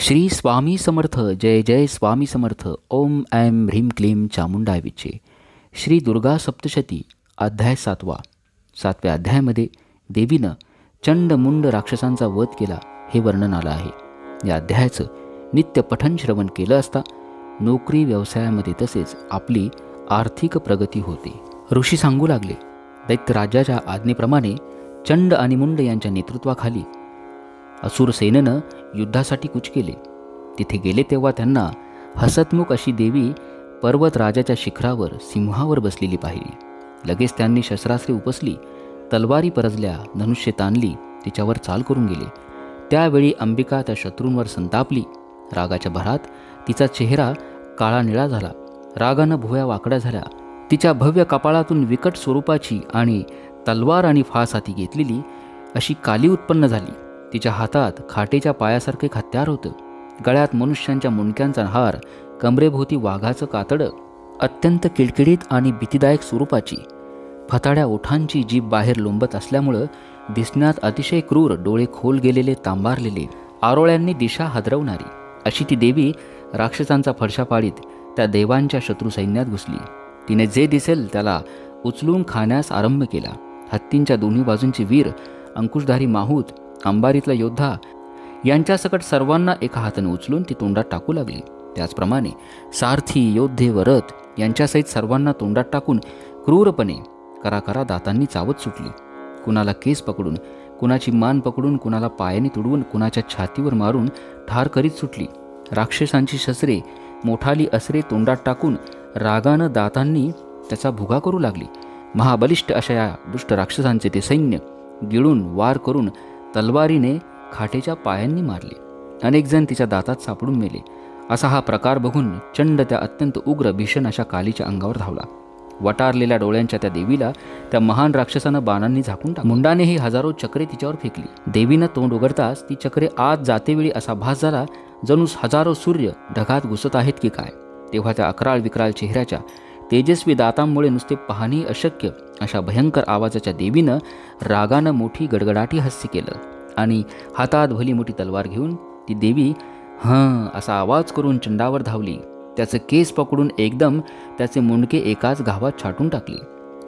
श्री स्वामी समर्थ. जय जय स्वामी समर्थ. ओम ऐं ह्रीं क्लीं चामुंडाय विचे. श्री दुर्गा सप्तशती अध्याय 7व्या अध्यायामध्ये देवीनं चंड मुंड राक्षसांचा वध केला हे वर्णन आलं आहे. या अध्यायाचं नित्य पठण श्रवण केलं असता नोकरी व्यवसायामध्ये तसेच आपली आर्थिक प्रगती होते. ऋषी सांगू लागले, दैत्य राजाच्या आज्ञेप्रमाणे चंड आणि मुंड यांच्या नेतृत्वाखाली असुर सेनेनं युद्धासाठी कूच केले. तिथे गेले तेव्हा त्यांना हसतमुख अशी देवी पर्वत राजाच्या शिखरावर सिंहावर बसलेली पाहिली. लगेच त्यांनी शस्त्रास्त्रे उपसली, तलवारी परजल्या, धनुष्य ताणली, तिच्यावर चाल करून गेले. त्यावेळी अंबिका त्या शत्रूंवर संतापली. रागाच्या भरात तिचा चेहरा काळा निळा झाला, रागानं भुवया वाकड्या झाल्या. तिच्या भव्य कपाळातून विकट स्वरूपाची आणि तलवार आणि फास हाती घेतलेली अशी काली उत्पन्न झाली. तिच्या हातात खाटेच्या पायासारखे हत्यार होतं, गळ्यात मनुष्यांच्या मुंडक्यांचा हार, कमरेभोवती वाघाचं कातडं, अत्यंत किळकिळीत आणि भीतीदायक स्वरूपाची, फताड्या ओठांची जीभ बाहेर लोंबत असल्यामुळं दिसण्यात अतिशय क्रूर, डोळे खोल गेलेले, तांबारलेले, आरोळ्यांनी दिशा हादरवणारी अशी ती देवी राक्षसांचा फडशा पाडीत त्या देवांच्या शत्रू सैन्यात घुसली. तिने जे दिसेल त्याला उचलून खाण्यास आरंभ केला. हत्तींच्या दोन्ही बाजूंचे वीर, अंकुशधारी माहूत, अंबारीतला योद्धा यांच्यासकट सर्वांना एका हाताने उचलून ती तोंडात टाकू लागली. त्याचप्रमाणे सारथी, योद्धे व रथ यांच्यासहित सर्वांना तोंडात टाकून क्रूरपणे कराकरा दातांनी चावत सुटली. कुणाला केस पकडून, कुणाची मान पकडून, कुणाला पायाने तुडवून, कुणाच्या छातीवर मारून ठार करीत सुटली. राक्षसांची शस्त्रे, मोठाली अस्त्रे तोंडात टाकून रागानं दातांनी त्याचा भुगा करू लागली. महाबलिष्ठ अशा या दुष्ट राक्षसांचे ते सैन्य गिळून वार करून तलवारीने खाटेच्या पायांनी मारले. अनेक जण तिच्या दातात सापडून मेले. असा हा प्रकार बघून चंड त्या अत्यंत उग्र भीषण अशा कालीच्या अंगावर धावला. वटारलेल्या डोळ्यांच्या त्या देवीला त्या महान राक्षसानं बाणांनी झाकून टाकलं. मुंडानेही हजारो चक्रे तिच्यावर फेकली. देवीनं तोंड उघडताच ती चक्रे आत जातेवेळी असा भास झाला जणू हजारो सूर्य ढगात घुसत आहेत की काय. तेव्हा त्या अकराळ विक्राळ चेहऱ्याच्या, तेजस्वी दातांमुळे नुसते पाहणे अशक्य अशा भयंकर आवाजाच्या देवीनं रागानं मोठी गडगडाटी हास्य केलं आणि हातात भली मोठी तलवार घेऊन ती देवी हं असा आवाज करून चंडावर धावली. त्याचं केस पकडून एकदम त्याचे मुंडके एकाच घावात छाटून टाकले.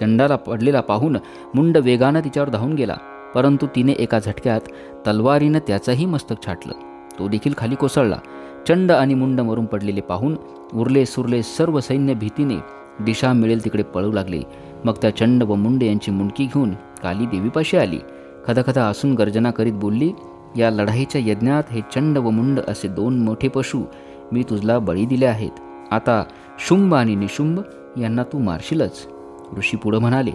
चंडाला पडलेला पाहून मुंड वेगानं तिच्यावर धावून गेला, परंतु तिने एका झटक्यात तलवारीनं त्याचंही मस्तक छाटलं. तो देखील खाली कोसळला. चंड आणि मुंड मरून पडलेले पाहून उरले सुरले सर्व सैन्य भीतीने दिशा मिळेल तिकडे पळू लागले. मग त्या चंड व मुंड यांची मुंडकी घेऊन काली देवीपाशी आली. खदाखदा हसून गर्जना करीत बोलली, या लढाईच्या यज्ञात हे चंड व मुंड असे दोन मोठे पशु मी तुझला बळी दिले आहेत. आता शुंभ आणि निशुंभ यांना तू मारशीलच. ऋषी पुढं म्हणाले,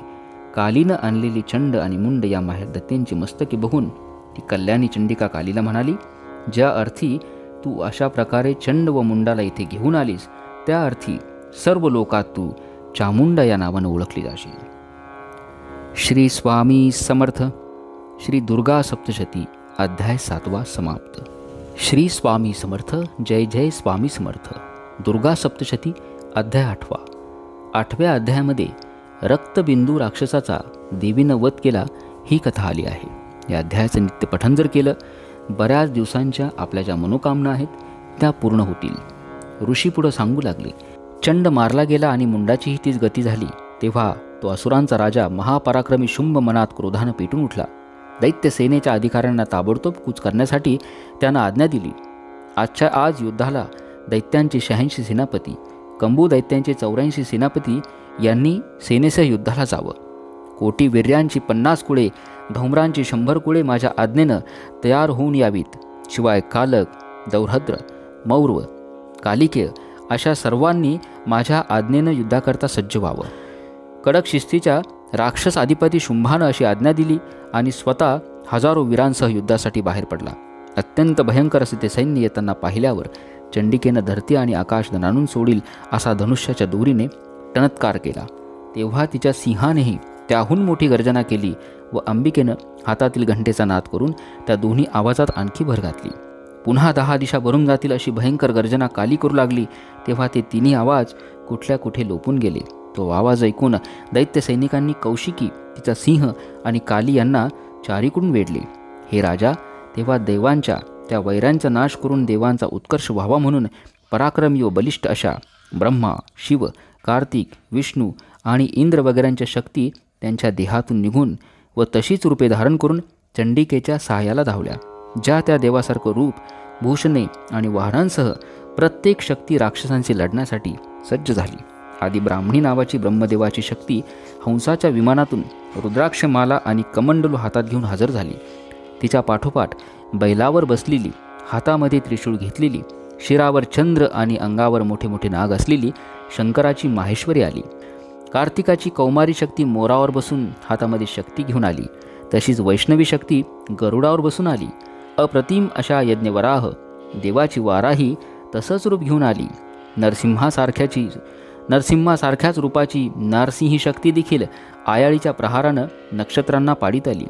कालीनं आणलेली चंड आणि मुंड या माहेरदत्तेंची मस्तके बघून ती कल्याणी चंडिका कालीला म्हणाली, ज्या अर्थी तू अशा प्रकारे चंड व मुंडाला इथे घेऊन आलीस त्या अर्थी सर्व लोकात तू चामुंडा या नावानं ओळखली जाशील. श्री स्वामी समर्थ. श्री दुर्गा सप्तशती अध्याय 7 समाप्त. श्री स्वामी समर्थ. जय जय स्वामी समर्थ. दुर्गा सप्तशती अध्याय 8व्या अध्यायामध्ये रक्तबिंदू राक्षसाचा देवीनं वध केला ही कथा आली आहे. या अध्यायाचं नित्य पठण जर केलं, बऱ्याच दिवसांच्या आपल्या ज्या मनोकामना आहेत त्या पूर्ण होतील. ऋषी पुढं सांगू लागले, चंड मारला गेला आणि मुंडाचीही तीच गती झाली. तेव्हा तो असुरांचा राजा महापराक्रमी शुंभ मनात क्रोधानं पेटून उठला. दैत्य सेनेच्या अधिकाऱ्यांना ताबडतोब कूच करण्यासाठी त्यानं आज्ञा दिली. आजच्या आज युद्धाला दैत्यांचे 86 सेनापती, कंबू दैत्यांचे 84 सेनापती यांनी सेनेसह युद्धाला जावं. कोटी वीर्यांची 50 कुळे, धौम्रांची 100 कुळे माझ्या आज्ञेनं तयार होऊन यावीत. शिवाय कालक, दौर्हद्र, मौर्व, कालिकेय अशा सर्वांनी माझ्या आज्ञेनं युद्धाकरता सज्ज व्हावं. कडक शिस्तीच्या राक्षस अधिपती शुंभानं अशी आज्ञा दिली आणि स्वतः हजारो वीरांसह युद्धासाठी बाहेर पडला. अत्यंत भयंकर असे ते सैन्य येताना पाहिल्यावर चंडिकेनं धरती आणि आकाश दणाणून सोडील असा धनुष्याच्या दोरीने टणत्कार केला. तेव्हा तिच्या सिंहानेही त्याहून मोठी गर्जना केली व अंबिकेनं हातातील घंटेचा नाद करून त्या दोन्ही आवाजात आणखी भर घातली. पुन्हा 10 दिशा भरून जातील अशी भयंकर गर्जना काली करू लागली. तेव्हा ते तिन्ही आवाज कुठल्या कुठे लोपून गेले. तो आवाज ऐकून दैत्य सैनिकांनी कौशिकी, तिचा सिंह आणि काली यांना चारीकडून वेढले. हे राजा, तेव्हा देवांच्या त्या वैरांचा नाश करून देवांचा उत्कर्ष व्हावा म्हणून पराक्रमी व बलिष्ठ अशा ब्रह्मा, शिव, कार्तिक, विष्णू आणि इंद्र वगैरेंच्या शक्ती त्यांच्या देहातून निघून व तशीच रूपे धारण करून चंडिकेच्या सहाय्याला धावल्या. ज्या त्या देवासारखं रूप, भूषणे आणि वाहनांसह प्रत्येक शक्ती राक्षसांशी लढण्यासाठी सज्ज झाली. आदी ब्राह्मणी नावाची ब्रह्मदेवाची शक्ती हंसाच्या विमानातून रुद्राक्षमाला आणि कमंडलू हातात घेऊन हजर झाली. तिच्या पाठोपाठ बैलावर बसलेली, हातामध्ये त्रिशूळ घेतलेली, शिरावर चंद्र आणि अंगावर मोठे मोठे नाग असलेली शंकराची माहेश्वरी आली. कार्तिकाची कौमारी शक्ती मोरावर बसून हातामध्ये शक्ती घेऊन आली. तशीच वैष्णवी शक्ती गरुडावर बसून आली. अप्रतिम अशा यज्ञवराह देवाची वाराही तसंच रूप घेऊन आली. नरसिंहासारख्याच रूपाची नारसिंही शक्ती देखील आयाळीच्या प्रहारानं नक्षत्रांना पाडीत आली.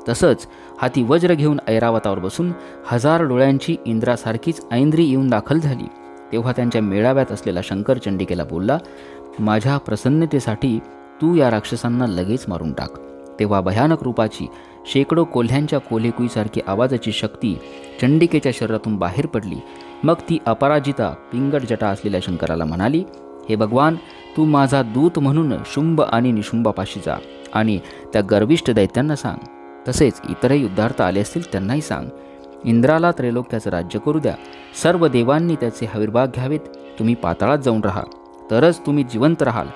तसंच हाती वज्र घेऊन ऐरावतावर बसून 1000 डोळ्यांची इंद्रासारखीच ऐंद्री येऊन दाखल झाली. तेव्हा त्यांच्या मेळाव्यात असलेला शंकर चंडिकेला बोलला, माझ्या प्रसन्नतेसाठी तू या राक्षसांना लगेच मारून टाक. तेव्हा भयानक रूपाची शेकडो कोल्ह्यांच्या कोल्हेकुईसारखी आवाजाची शक्ती चंडिकेच्या शरीरातून बाहेर पडली. मग ती अपराजिता पिंगट जटा असलेल्या शंकराला म्हणाली, हे भगवान, तू माझा दूत म्हणून शुंभ आणि निशुंभापाशी जा आणि त्या गर्विष्ठ दैत्यांना सांग. तसेच इतरही युद्धार्थ आले असतील त्यांनाही सांग. इंद्राला त्रैलोक्याचं राज्य करू द्या. सर्व देवांनी त्याचे हविर्भाग घ्यावेत. तुम्ही पाताळात जाऊन राहा, तरच तुम्ही जिवंत राहाल.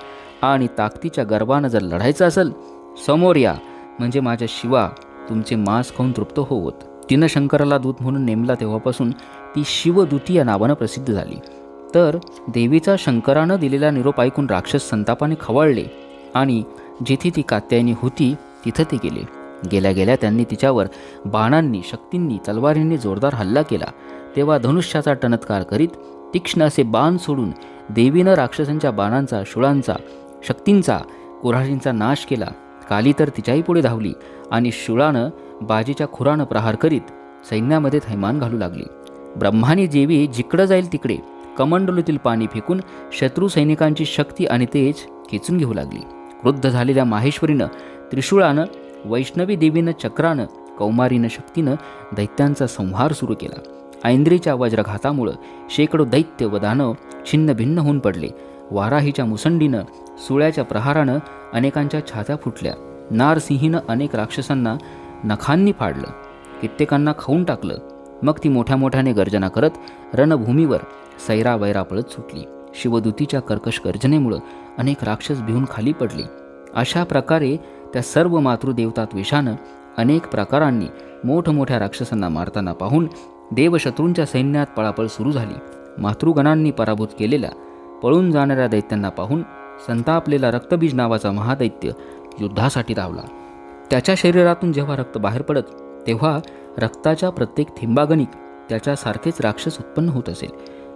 आणि ताकदीच्या गर्वानं जर लढायचं असेल, समोर या, म्हणजे माझ्या शिवा तुमचे मांस खाऊन तृप्त होवत. तिनं शंकराला दूत म्हणून नेमला तेव्हापासून ती शिवदूती या नावानं प्रसिद्ध झाली. तर देवीचा शंकरानं दिलेला निरोप ऐकून राक्षस संतापाने खवळले आणि जिथे ती कात्यायनी होती तिथं ते गेले. गेल्या गेल्या त्यांनी तिच्यावर बाणांनी, शक्तींनी, तलवारींनी जोरदार हल्ला केला. तेव्हा धनुष्याचा टणत्कार करीत तीक्ष्ण असे बाण सोडून देवीनं राक्षसांच्या बाणांचा, शूळांचा, शक्तींचा, कुऱ्हाडींचा नाश केला. काली तर तिच्याही पुढे धावली आणि शूळानं, बाजीच्या खुरानं प्रहार करीत सैन्यामध्ये थैमान घालू लागली. ब्रह्मानी देवी जिकडं जाईल तिकडे कमंडलूतील पाणी फेकून शत्रू सैनिकांची शक्ती आणि तेज खेचून घेऊ लागली. क्रुद्ध झालेल्या माहेश्वरीनं, त्रिशूळानं, वैष्णवी देवीनं चक्रानं, कौमारीनं शक्तीनं दैत्यांचा संहार सुरू केला. ऐंद्रीच्या वज्रघातामुळं शेकडो दैत्य व दानव छिन्न भिन्न होऊन पडले. वाराहीच्या मुसंडीनं, सुळ्याच्या प्रहारानं अनेकांच्या छात्या फुटल्या. नारसिंहीनं अनेक राक्षसांना नखांनी फाडलं, कित्येकांना खाऊन टाकलं. मग ती मोठ्या मोठ्याने गर्जना करत रणभूमीवर सैरा वैरा पळत सुटली. शिवदूतीच्या कर्कश गर्जनेमुळं अनेक राक्षस भिवून खाली पडले. अशा प्रकारे त्या सर्व मातृदेवता द्वेषानं अनेक प्रकारांनी मोठमोठ्या राक्षसांना मारताना पाहून देवशत्रूंच्या सैन्यात पळापळ सुरू झाली. मातृगणांनी पराभूत केलेल्या पळून जाणाऱ्या दैत्यांना पाहून संतापलेला रक्तबीज नावाचा महादैत्य युद्धासाठी धावला. त्याच्या शरीरातून जेव्हा रक्त बाहेर पडत तेव्हा रक्ताच्या प्रत्येक थेंबागणिक त्याच्यासारखेच राक्षस उत्पन्न होत असेल.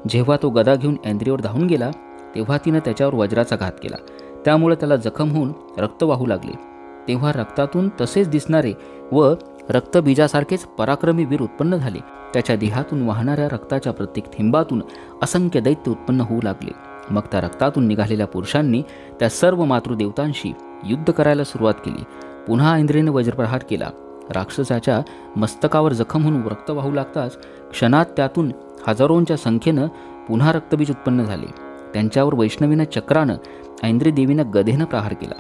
जेव्हा तो गदा घेऊन ऐंद्रीवर धावून गेला तेव्हा तिनं त्याच्यावर वज्राचा घात केला. त्यामुळे त्याला जखम होऊन रक्त वाहू लागले. तेव्हा रक्तातून तसेच दिसणारे व रक्तबीजासारखेच पराक्रमी वीर उत्पन्न झाले. त्याच्या देहातून वाहणाऱ्या रक्ताच्या प्रत्येक थेंबातून असंख्य दैत्य उत्पन्न होऊ लागले. मग त्या रक्तातून निघालेल्या पुरुषांनी त्या सर्व मातृदेवतांशी युद्ध करायला सुरुवात केली. पुन्हा इंद्रेने वज्रप्रहार केला. राक्षसाच्या मस्तकावर जखम होऊन रक्त वाहू लागताच क्षणात त्यातून हजारोंच्या संख्येनं पुन्हा रक्तबीज उत्पन्न झाले. त्यांच्यावर वैष्णवीनं चक्रानं, ऐंद्री देवीनं गदेनं प्रहार केला.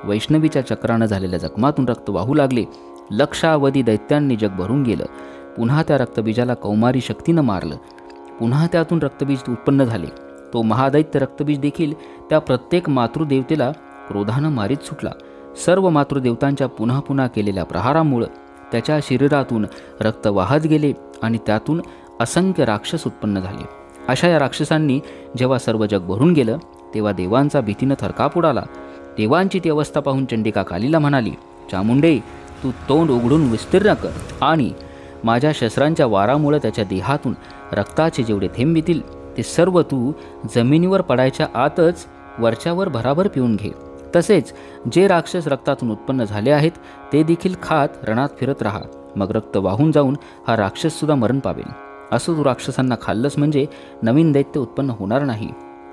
वैष्णवीच्या चक्रानं झालेल्या जखमातून रक्त वाहू लागले. लक्षावधी दैत्यांनी जग भरून गेलं. पुन्हा त्या रक्तबीजाला कौमारी शक्तीनं मारलं. पुन्हा त्यातून रक्तबीज उत्पन्न झाले. तो महादैत्य रक्तबीज देखील त्या प्रत्येक मातृदेवतेला क्रोधानं मारीत सुटला. सर्व मातृदेवतांच्या पुन्हा पुन्हा केलेल्या प्रहारामुळं त्याच्या शरीरातून रक्त वाहत गेले आणि त्यातून असंख्य राक्षस उत्पन्न झाले. अशा या राक्षसांनी जेव्हा सर्व जग भरून गेलं तेव्हा देवांचा भीतीनं थरकाप उडाला. देवांची ती अवस्था पाहून चंडिका कालीला म्हणाली, चामुंडे, तू तोंड उघडून विस्तीर्ण कर आणि माझ्या शस्त्रांच्या वारामुळे त्याच्या देहातून रक्ताचे जेवढे थेंब येतील ते सर्व तू जमिनीवर पडायच्या आतच वरच्यावर भराभर पिऊन घे. तसेच जे राक्षस रक्तातून उत्पन्न झाले आहेत ते देखील खात रणात फिरत राहा. मग रक्त वाहून जाऊन हा राक्षससुद्धा मरण पावेल. असं तू राक्षसांना खाल्लंस म्हणजे नवीन दैत्य उत्पन्न होणार नाही.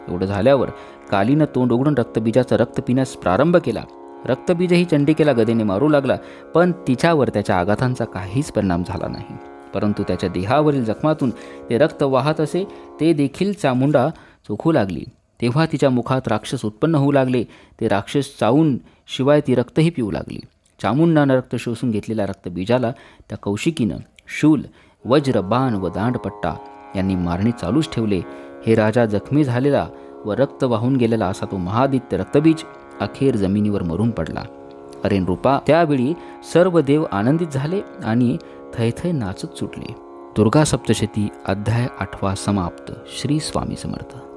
एवढं झाल्यावर कालीनं तोंड उघडून रक्तबीजाचं रक्त पिण्यास प्रारंभ केला. रक्तबीजही चंडिकेला गदेने मारू लागला, पण तिच्यावर त्याच्या आघातांचा काहीच परिणाम झाला नाही. परंतु त्याच्या देहावरील जखमातून ते रक्त वाहत असे ते देखील चामुंडा चोखू लागली. तेव्हा तिच्या मुखात राक्षस उत्पन्न होऊ लागले. ते राक्षस चावून शिवाय ती रक्तही पिऊ लागली. चामुंडानं रक्त शोषून घेतलेल्या रक्तबीजाला त्या कौशिकीनं शूल, वज्र, बाण व दांडपट्टा यांनी मारणे चालूच ठेवले. हे राजा जखमी झालेला व रक्त वाहून गेलेला असा तो महादित्य रक्तबीज अखेर जमिनीवर मरून पडला. अरे नृपा, त्यावेळी सर्व देव आनंदित झाले आणि थैथै नाचत सुटले. दुर्गा सप्तशती अध्याय 8 समाप्त. श्री स्वामी समर्थ.